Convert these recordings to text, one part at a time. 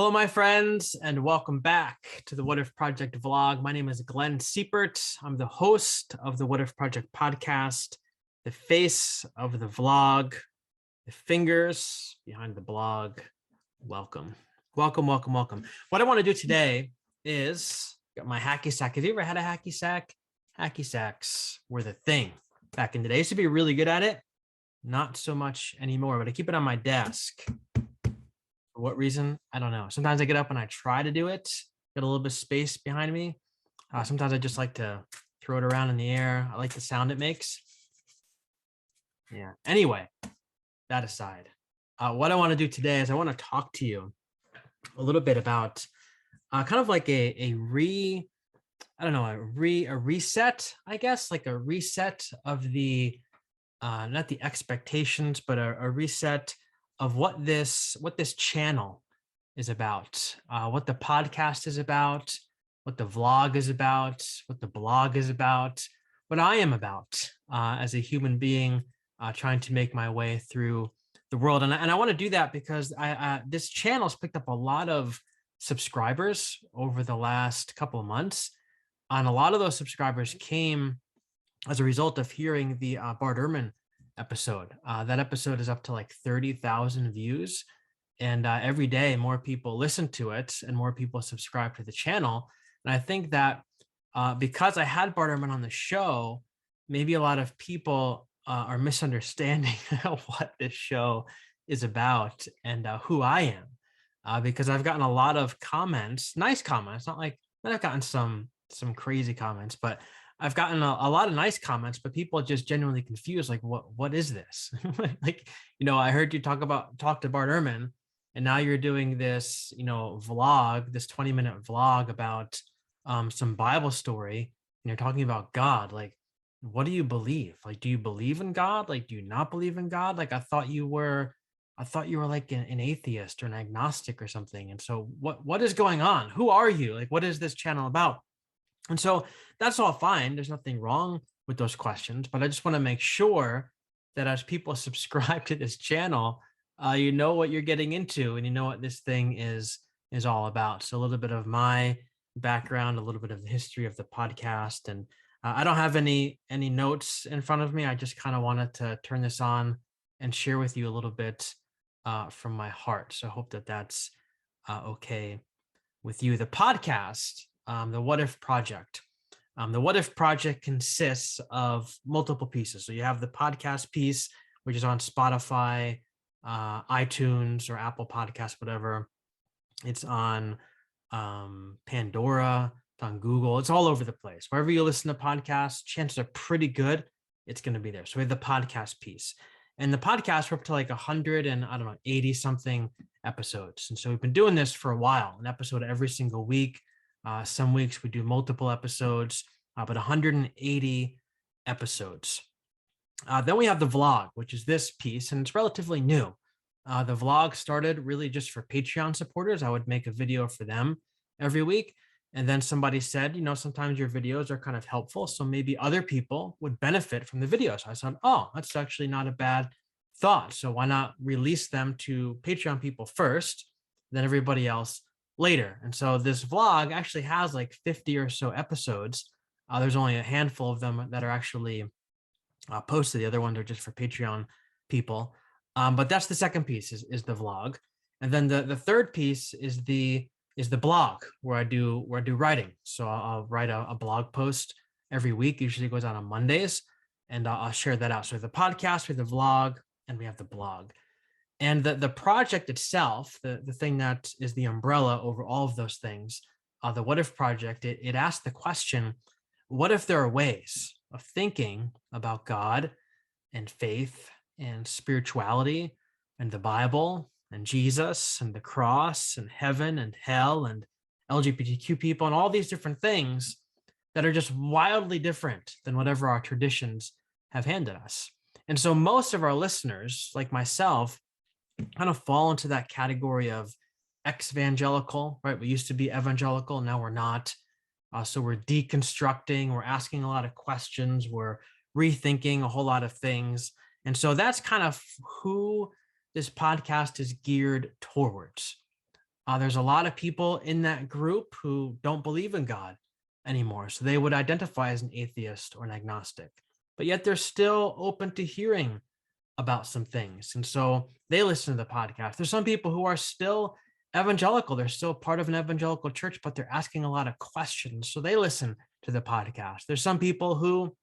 Hello, my friends, and welcome back to the What If Project vlog. My name is Glenn Siepert. I'm the host of the What If Project podcast, the face of the vlog, the fingers behind the blog. Welcome. Welcome. What I want to do today is got my hacky sack. Have you ever had a hacky sack? Hacky sacks were the thing back in the day. I used to be really good at it. Not so much anymore, but I keep it on my desk. For what reason? I don't know. Sometimes I get up and I try to do it, get a little bit of space behind me. Sometimes I just like to throw it around in the air. I like the sound it makes. Yeah. Anyway, that aside, what I want to do today is I want to talk to you a little bit about kind of like a reset, I guess, like a reset of the not the expectations, but a reset of what this channel is about, what the podcast is about, what the vlog is about, what the blog is about, what I am about as a human being trying to make my way through the world. And I want to do that because this channel has picked up a lot of subscribers over the last couple of months. And a lot of those subscribers came as a result of hearing the Bart Ehrman episode. That episode is up to like 30,000 views. And every day more people listen to it and more people subscribe to the channel. And I think that because I had Bart Ehrman on the show, maybe a lot of people are misunderstanding what this show is about and who I am. Because I've gotten a lot of comments, nice comments, not like I've gotten some crazy comments, but I've gotten a lot of nice comments, but people are just genuinely confused. Like, what is this? Like, I heard you talk to Bart Ehrman, and now you're doing this, vlog, this 20-minute vlog about some Bible story, and you're talking about God. Like, what do you believe? Like, do you believe in God? Like, do you not believe in God? Like, I thought you were like an atheist or an agnostic or something. And so what is going on? Who are you? Like, what is this channel about? And so that's all fine. There's nothing wrong with those questions, but I just want to make sure that as people subscribe to this channel, you know what you're getting into and you know what this thing is all about. So a little bit of my background, a little bit of the history of the podcast, and I don't have any notes in front of me. I just kind of wanted to turn this on and share with you a little bit from my heart. So I hope that that's okay with you. The podcast, the What If Project. The What If Project consists of multiple pieces. So you have the podcast piece, which is on Spotify, iTunes, or Apple Podcasts, whatever. It's on Pandora, it's on Google. It's all over the place. Wherever you listen to podcasts, chances are pretty good it's going to be there. So we have the podcast piece. And the podcast, we're up to like 180 something episodes. And so we've been doing this for a while, an episode every single week. Some weeks we do multiple episodes, but 180 episodes. Then we have the vlog, which is this piece, and it's relatively new. The vlog started really just for Patreon supporters. I would make a video for them every week. And then somebody said, sometimes your videos are kind of helpful. So maybe other people would benefit from the video. So I said, oh, that's actually not a bad thought. So why not release them to Patreon people first, then everybody else later? And so this vlog actually has like 50 or so episodes. There's only a handful of them that are actually posted. The other ones are just for Patreon people. But that's the second piece is the vlog. And then the third piece is the blog where I do writing. So I'll write a blog post every week. Usually goes out on Mondays, and I'll share that out. So the podcast, we have the vlog, and we have the blog. And the project itself, the thing that is the umbrella over all of those things, the What If Project, it asks the question, what if there are ways of thinking about God and faith and spirituality and the Bible and Jesus and the cross and heaven and hell and LGBTQ people and all these different things that are just wildly different than whatever our traditions have handed us? And so most of our listeners, like myself, kind of fall into that category of ex-evangelical, right? We used to be evangelical, now we're not. So we're deconstructing, we're asking a lot of questions, we're rethinking a whole lot of things. And so that's kind of who this podcast is geared towards. There's a lot of people in that group who don't believe in God anymore. So they would identify as an atheist or an agnostic, but yet they're still open to hearing about some things. And so they listen to the podcast. There's some people who are still evangelical. They're still part of an evangelical church, but they're asking a lot of questions. So they listen to the podcast. There's some people who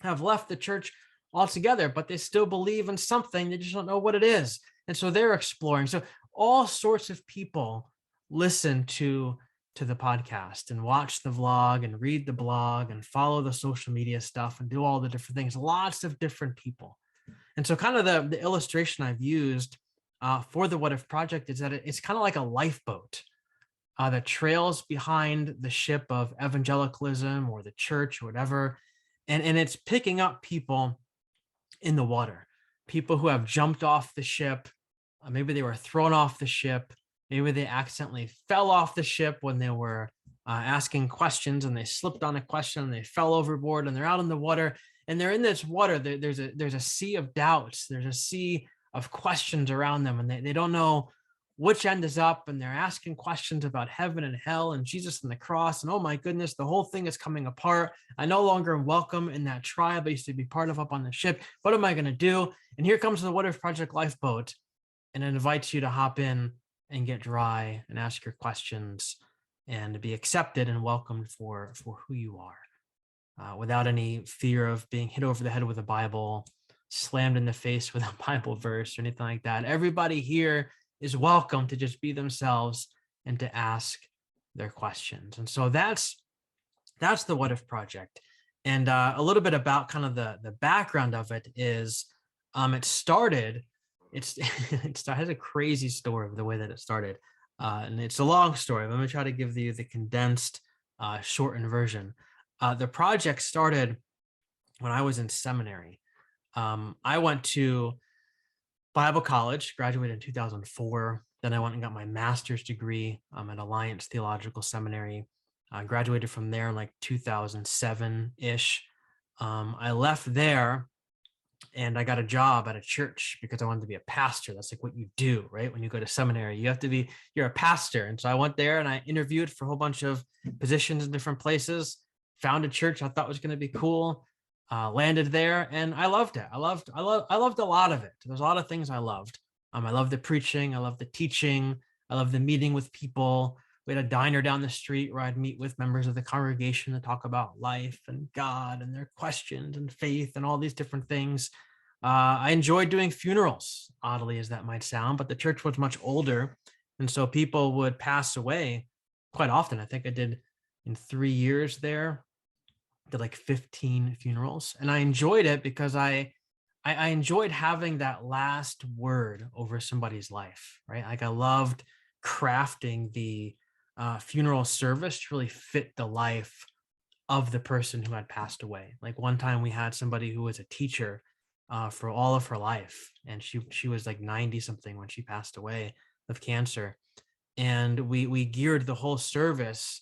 have left the church altogether, but they still believe in something. They just don't know what it is. And so they're exploring. So all sorts of people listen to the podcast and watch the vlog and read the blog and follow the social media stuff and do all the different things. Lots of different people. And so kind of the illustration I've used for the What If Project is that it's kind of like a lifeboat that trails behind the ship of evangelicalism or the church or whatever. And it's picking up people in the water, people who have jumped off the ship. Maybe they were thrown off the ship. Maybe they accidentally fell off the ship when they were asking questions and they slipped on a question and they fell overboard and they're out in the water and they're in this water. There's a sea of doubts. There's a sea of questions around them and they don't know which end is up, and they're asking questions about heaven and hell and Jesus and the cross. And oh my goodness, the whole thing is coming apart. I no longer am welcome in that tribe I used to be part of up on the ship. What am I going to do? And here comes the What If Project lifeboat, and it invites you to hop in and get dry and ask your questions and to be accepted and welcomed for who you are, without any fear of being hit over the head with a Bible, slammed in the face with a Bible verse or anything like that. Everybody here is welcome to just be themselves and to ask their questions. And so that's the What If Project. And a little bit about kind of the background of it is it started, it has a crazy story of the way that it started. And it's a long story. Let me try to give you the condensed, shortened version. The project started when I was in seminary. I went to Bible college, graduated in 2004. Then I went and got my master's degree at Alliance Theological Seminary. I graduated from there in like 2007-ish. I left there and I got a job at a church because I wanted to be a pastor. That's like what you do, right? When you go to seminary, you're a pastor. And so I went there and I interviewed for a whole bunch of positions in different places, found a church I thought was going to be cool. Landed there and I loved it. I loved a lot of it. There's a lot of things I loved. I loved the preaching. I loved the teaching. I loved the meeting with people. We had a diner down the street where I'd meet with members of the congregation to talk about life and God and their questions and faith and all these different things. I enjoyed doing funerals, oddly as that might sound, but the church was much older. And so people would pass away quite often. I think I did in 3 years there, did like 15 funerals, and I enjoyed it because I enjoyed having that last word over somebody's life, right? Like I loved crafting the funeral service to really fit the life of the person who had passed away. Like one time we had somebody who was a teacher for all of her life, and she was like 90 something when she passed away of cancer, and we geared the whole service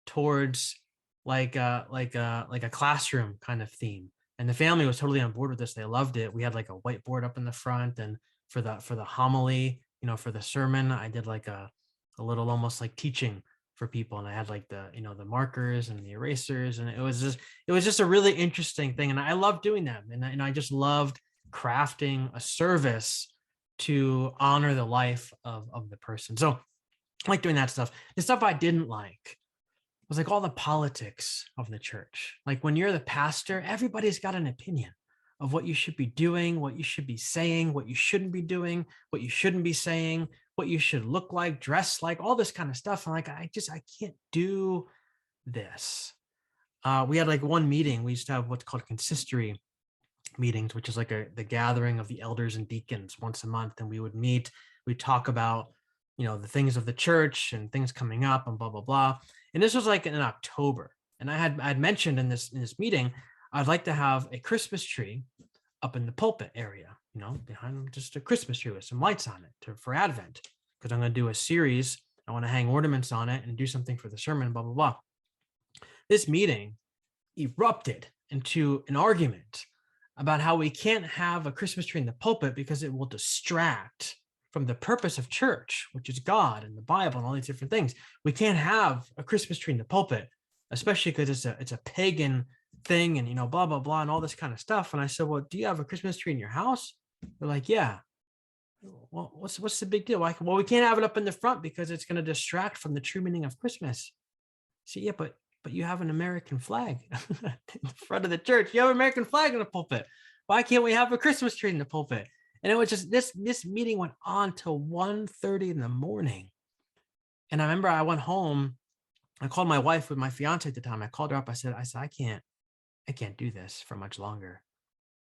towards like a classroom kind of theme. And the family was totally on board with this. They loved it. We had like a whiteboard up in the front, and for the homily, for the sermon, I did like a little almost like teaching for people. And I had like the markers and the erasers, and it was just a really interesting thing. And I loved doing that. And I just loved crafting a service to honor the life of the person. So I like doing that stuff. The stuff I didn't like was like all the politics of the church. Like when you're the pastor, everybody's got an opinion of what you should be doing, what you should be saying, what you shouldn't be doing, what you shouldn't be saying, what you should look like, dress like, all this kind of stuff. And like, I can't do this. We had like one meeting. We used to have what's called Consistory Meetings, which is like the gathering of the elders and deacons once a month. And we would meet, we talk about, the things of the church and things coming up and blah, blah, blah. And this was like in October. And I had mentioned in this meeting, I'd like to have a Christmas tree up in the pulpit area, behind just a Christmas tree with some lights on it for Advent, because I'm going to do a series. I want to hang ornaments on it and do something for the sermon, blah, blah, blah. This meeting erupted into an argument about how we can't have a Christmas tree in the pulpit because it will distract from the purpose of church, which is God and the Bible and all these different things. We can't have a Christmas tree in the pulpit, especially because it's a pagan thing and, blah, blah, blah, and all this kind of stuff. And I said, well, do you have a Christmas tree in your house? They're like, yeah. Well, what's the big deal? Well, we can't have it up in the front because it's going to distract from the true meaning of Christmas. So yeah, but you have an American flag in front of the church. You have an American flag in the pulpit. Why can't we have a Christmas tree in the pulpit? And it was just this meeting went on till 1:30 in the morning. And I remember I went home. I called my wife with my fiance at the time. I called her up. I said, I can't do this for much longer.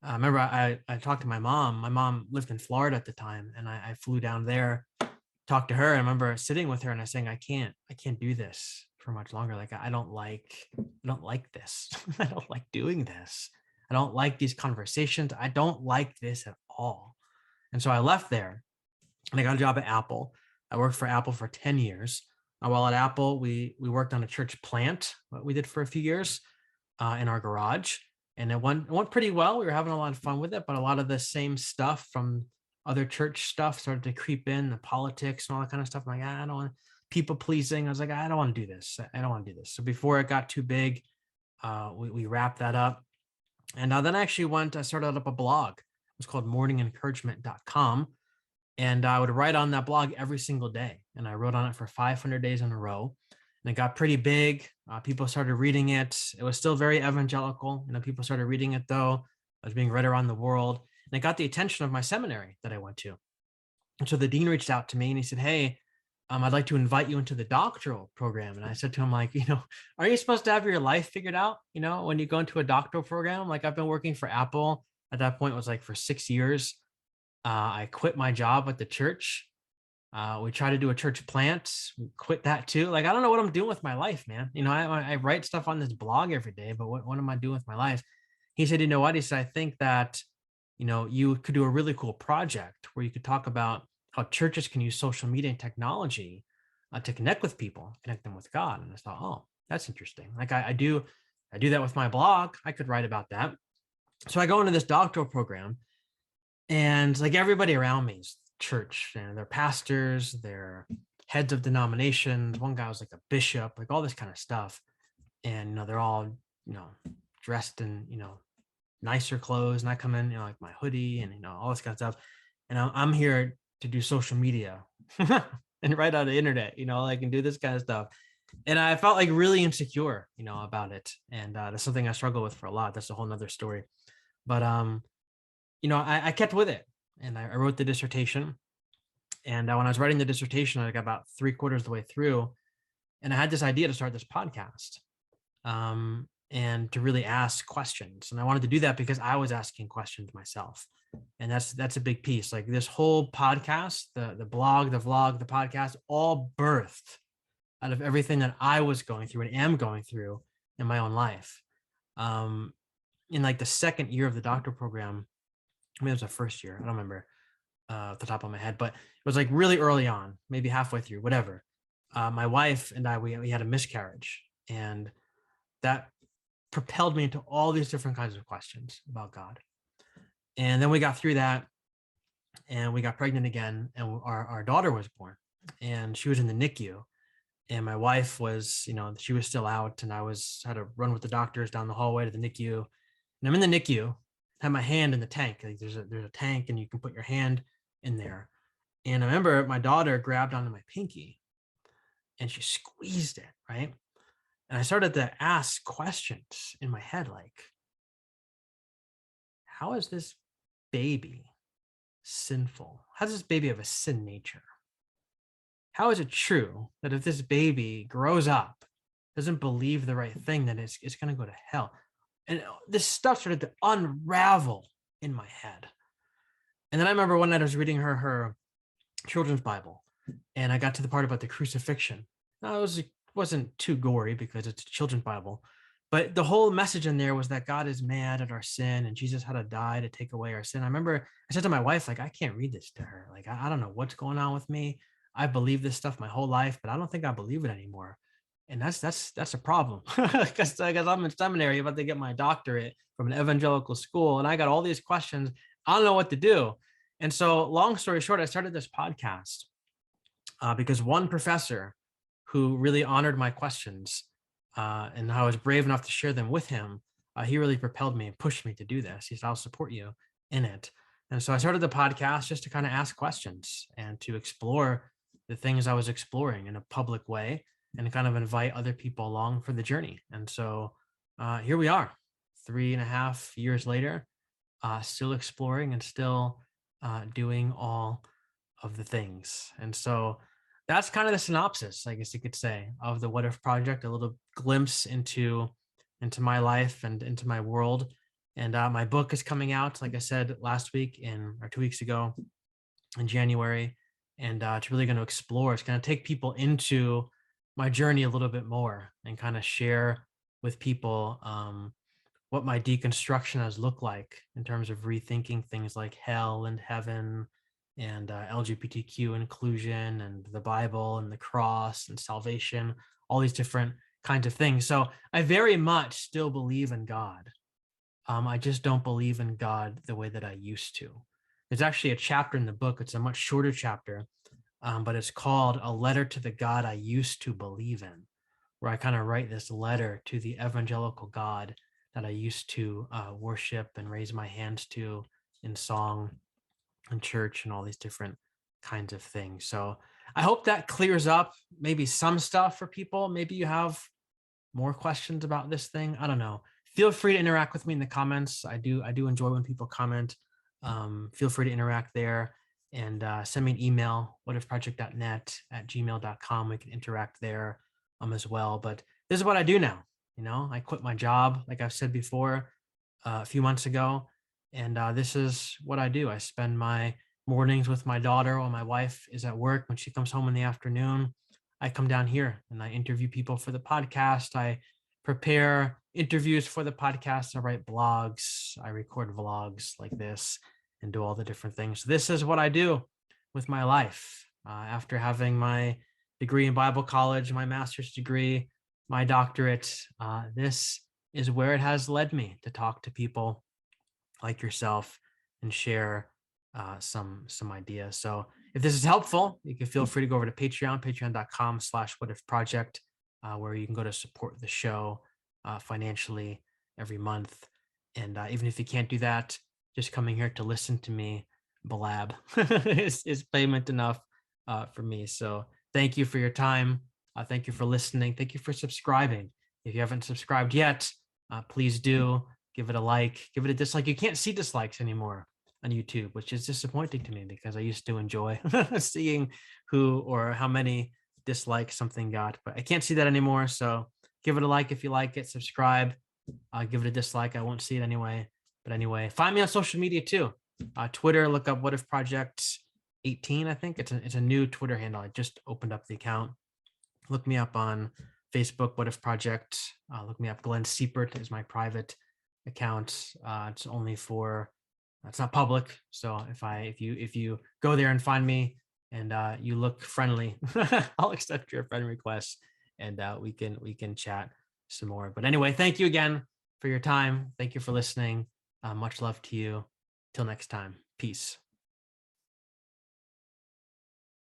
I remember I talked to my mom. My mom lived in Florida at the time, and I flew down there, talked to her. I remember sitting with her and I saying, I can't do this for much longer. Like, I don't like this. I don't like doing this. I don't like these conversations. I don't like this at all. And so I left there and I got a job at Apple. I worked for Apple for 10 years. While at Apple, we worked on a church plant, what we did for a few years in our garage. And it went pretty well. We were having a lot of fun with it, but a lot of the same stuff from other church stuff started to creep in, the politics and all that kind of stuff. I'm like, I don't want people pleasing. I was like, I don't want to do this. I don't want to do this. So before it got too big, we wrapped that up. And then I started up a blog. It was called morningencouragement.com. And I would write on that blog every single day. And I wrote on it for 500 days in a row. And it got pretty big. People started reading it. It was still very evangelical. People started reading it, though. It was being read around the world. And it got the attention of my seminary that I went to. And so the dean reached out to me and he said, hey, I'd like to invite you into the doctoral program. And I said to him, like, are you supposed to have your life figured out, when you go into a doctoral program? Like, I've been working for Apple at that point, it was like for 6 years. I quit my job at the church. We tried to do a church plant, we quit that too. Like, I don't know what I'm doing with my life, man. I write stuff on this blog every day, but what am I doing with my life? He said, you know what? He said, I think that, you could do a really cool project where you could talk about how churches can use social media and technology to connect with people, connect them with God. And I thought, oh, that's interesting. Like I do that with my blog. I could write about that. So I go into this doctoral program and like everybody around me is church, and they're pastors, they're heads of denominations. One guy was like a bishop, like all this kind of stuff. And, they're all, dressed in, nicer clothes. And I come in, like my hoodie and, all this kind of stuff. And I'm here to do social media and write on the internet, like, and do this kind of stuff. And I felt like really insecure, about it. And that's something I struggle with for a lot. That's a whole nother story. But, I kept with it. And I wrote the dissertation. And when I was writing the dissertation, I got about 3/4 of the way through. And I had this idea to start this podcast and to really ask questions. And I wanted to do that because I was asking questions myself. And that's a big piece. Like this whole podcast, the blog, the vlog, the podcast, all birthed out of everything that I was going through and am going through in my own life. In like the second year of the doctoral program, I mean, it was the first year. I don't remember off the top of my head, but it was like really early on, maybe halfway through, whatever. My wife and I, we had a miscarriage, and that propelled me into all these different kinds of questions about God. And then we got through that and we got pregnant again, and our daughter was born, and she was in the NICU. And my wife was, she was still out, and I had to run with the doctors down the hallway to the NICU. And I'm in the NICU, had my hand in the tank. Like there's a tank and you can put your hand in there. And I remember my daughter grabbed onto my pinky and she squeezed it, right? And I started to ask questions in my head, like, how is this baby sinful? How does this baby have a sin nature? How is it true that if this baby grows up, doesn't believe the right thing, then it's going to go to hell? And this stuff started to unravel in my head. And then I remember one night I was reading her children's Bible, and I got to the part about the crucifixion. Now, it wasn't too gory because it's a children's Bible, but the whole message in there was that God is mad at our sin and Jesus had to die to take away our sin. I remember I said to my wife, like, I can't read this to her. Like, I don't know what's going on with me. I believe this stuff my whole life, but I don't think I believe it anymore. And that's a problem because I'm in seminary about to get my doctorate from an evangelical school, and I got all these questions. I don't know what to do. And so, long story short, I started this podcast because one professor who really honored my questions and I was brave enough to share them with him, he really propelled me and pushed me to do this. He said, I'll support you in it. And so I started the podcast just to kind of ask questions and to explore the things I was exploring in a public way and kind of invite other people along for the journey. And so here we are, 3.5 years later, still exploring and still doing all of the things. And so that's kind of the synopsis, I guess you could say, of the What If Project, a little glimpse into my life and into my world. And my book is coming out, like I said, last week or 2 weeks ago in January. And it's really going to explore, it's going to take people into my journey a little bit more and kind of share with people what my deconstruction has looked like in terms of rethinking things like hell and heaven and LGBTQ inclusion and the Bible and the cross and salvation, all these different kinds of things. So I very much still believe in God. I just don't believe in God the way that I used to. There's actually a chapter in the book. It's a much shorter chapter, but it's called A Letter to the God I Used to Believe in, where I kind of write this letter to the evangelical God that I used to worship and raise my hands to in song and church and all these different kinds of things. So I hope that clears up maybe some stuff for people. Maybe you have more questions about this thing. I don't know. Feel free to interact with me in the comments. I do enjoy when people comment. Feel free to interact there and send me an email, whatifproject.net@gmail.com. We can interact there as well. But this is what I do now. I quit my job, like I've said before, a few months ago. And this is what I do. I spend my mornings with my daughter while my wife is at work. When she comes home in the afternoon, I come down here and I interview people for the podcast. I prepare interviews for the podcast. I write blogs. I record vlogs like this and do all the different things. This is what I do with my life. After having my degree in Bible college, my master's degree, my doctorate, this is where it has led me to talk to people like yourself and share some ideas. So if this is helpful, you can feel free to go over to patreon.com/whatifproject, where you can go to support the show financially every month. And even if you can't do that, just coming here to listen to me blab is payment enough for me. So thank you for your time. Thank you for listening. Thank you for subscribing. If you haven't subscribed yet, please do. Give it a like, give it a dislike. You can't see dislikes anymore on YouTube, which is disappointing to me because I used to enjoy seeing who or how many dislikes something got, but I can't see that anymore. So give it a like if you like it, subscribe, give it a dislike. I won't see it anyway. But anyway, find me on social media too. Twitter, look up What If Project 18, I think. It's a new Twitter handle. I just opened up the account. Look me up on Facebook, What If Project. Look me up. Glenn Siepert is my private account. It's only for, it's not public. So if you go there and find me and you look friendly, I'll accept your friend request and we can chat some more. But anyway, thank you again for your time. Thank you for listening. Much love to you. Till next time. Peace.